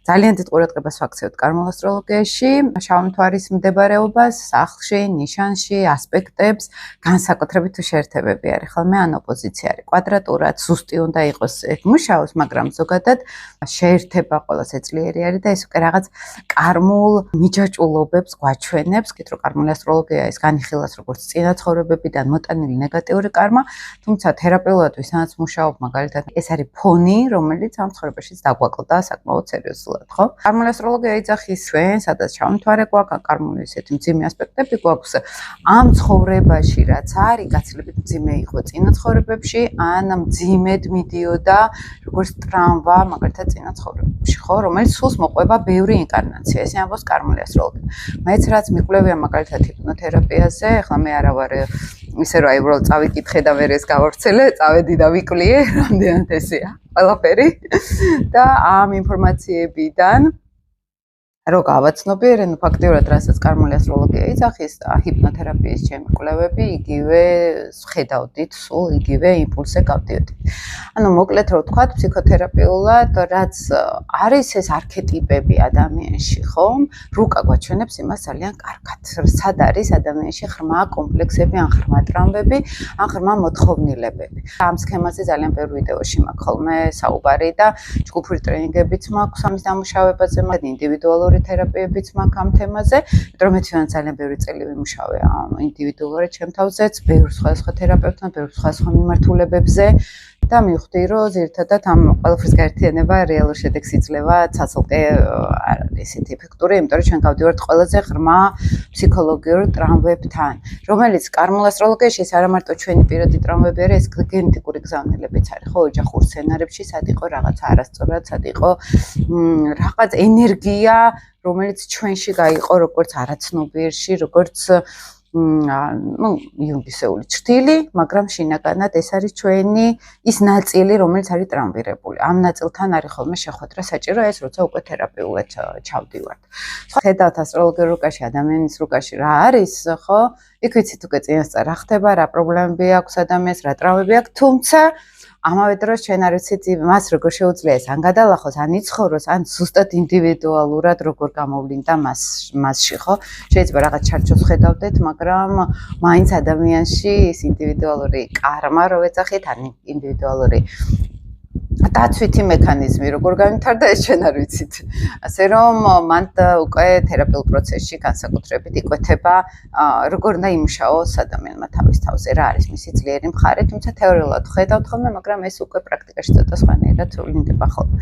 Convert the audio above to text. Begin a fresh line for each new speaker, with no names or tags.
ძალიან დიდ ყურადღებას ვაქცევთ კარმულ ასტროლოგიაში, შავი მთვარის მდებარეობას, სახლში, ნიშანში, ასპექტებს, განსაკუთრებით თუ შეერთებები არის, ხოლმე ან ოპოზიცია არის. კვადრატურად ზუსტი უნდა იყოს მუშაობს, მაგრამ ზოგადად შეერთება ყოველას ეძლიერი არის და ეს უკვე რაღაც კარმულ მიჯაჭულობებს გვაჩვენებს, კით რომ კარმული ასტროლოგია ის განიხილავს როგორც წინა ცხოვრებებიდან მოტანილი ნეგატიური კარმა, თუმცა თერაპეულად ვისაც მუშაობ, მაგალითად, ეს არის ფონი, რომელიც ამ ცხოვრებაშიც დაგვაკლდა საკმაოდ სერიოზულად, ხო? კარმული ასტროლოგია იძახის ჩვენ, სადაც შავი მთვარე გვაქვს, ან კარმული ესეთი მძიმე ასპექტები გვაქვს ამ ცხოვრებაში, რაც არის, გაცილებით მძიმე იყო წინა ცხოვრებებში, ან მძიმედ მიდიოდა როგორც ტრამვა, მაგალითად წინა ცხოვრებებში, ხო, რომელიც სულს მოყვება ბევრი ინკარნაცია, ესე ამბობს კარმული ასტროლოგია. მეც რაც მიკვლევია მაგალითად ჰიპნოთერაპიაზე, ახლა მე არა ვარ ისე რომ აი უბრალოდ წავიკითხე და ვერ ეს გავავრცელე, წავედი და ვიკლიე, რამდენად ესეა ყველაფერი და ამ ინფორმაციებიდან რო გავაცნობიერე, ნუ ფაქტიურად რასაც კარმული ასტროლოგია იძახის, ჰიპნოთერაპიის ჩემი კვლევები იგივე ხედავდით, სულ იგივე იმპულსზე გავდიოდით. ანუ მოკლედ რო ვთქვათ, ფსიქოთერაპიულად რაც არის ეს არქეტიპები ადამიანში, ხო? რუკა გვაჩვენებს იმას ძალიან კარგად. სად არის ადამიანში ღრმა კომპლექსები, ან ღრმა ტრამვები, ან ღრმა მოთხოვნილებები. ამ სქემაზე ძალიან ბევრი ვიდეოში მაქვს ხოლმე საუბარი და ჯგუფური ტრენინგებიც მაქვს ამის დამუშავებაზე, მაგრამ ინდივიდუალური თერაპიებიც მაქვს ამ თემაზე, იმიტომ რომ მე თვითონ ძალიან ბევრი წელი ვიმუშავე ინდივიდუალურად ჩემ თავზეც, ბევრ სხვადასხვა თერაპევტთან, ბევრ სხვადასხვა მიმართულებებზე და მივხვდი, რომ ძირითადად ამ ყველაფრის გაერთიანება რეალურ შედეგს იძლევა, ცალკე არ არის ესეთი ეფექტური, იმიტომ რომ ჩვენ გავდივართ ყველაზე ღრმა ფსიქოლოგიურ ტრამვებთან, რომელიც კარმულ ასტროლოგიაში ეს არა მარტო ჩვენი პირადი ტრამვები არის, ეს გენეტიკური გზავნილებიც არის, ხო, ოჯახურ სცენარებში, სად იყო რაღაცა არასწორად, სად იყო რაღაც ენერგია, რომელიც ჩვენში გაიყო როგორც არაცნობიერში, როგორც იუნგისეული ჭრილი, მაგრამ შინაგანად ეს არის ჩვენი ის ნაწილი, რომელიც არის ტრამვირებული. ამ ნაწილთან არის ხოლმე შეხვედრა საჭირო, ეს როცა უკვე თერაპიულად ჩავდივართ. ხედავთ ასტროლოგიურ რუკაში, ადამიანის რუკაში რა არის, ხო? იქ ვიცით უკვე წინასწარ რა ხდება, რა პრობლემები აქვს ადამიანს, რა ტრამვები აქვს, თუმცა ამავე დროს ჩვენ არ ვიცით მას როგორ შეუძლია ეს ან გადალახოს, ან იცხოვროს, ან ზუსტად ინდივიდუალურად როგორ გამოვლინდა მასში, ხო? შეიძლება რაღაც ჩარჩოს ხედავდეთ, მაგრამ მაინც ადამიანში ის ინდივიდუალური კარმა, რო ეძახით, ან ინდივიდუალური დაცვითი მექანიზმი როგორ განვითარდა, ეს ჩვენ არ ვიცით. ასე რომ მან უკვე თერაპიულ პროცესში განსაკუთრებით იკვეთება, როგორ უნდა იმუშაოს ადამიანმა თავის თავზე, რა არის მისი ძლიერი მხარე, თუმცა თეორიულად ხედავთ ხოლმე, მაგრამ ეს უკვე პრაქტიკაში ცოტა სხვანაირად ვლინდება ხოლმე.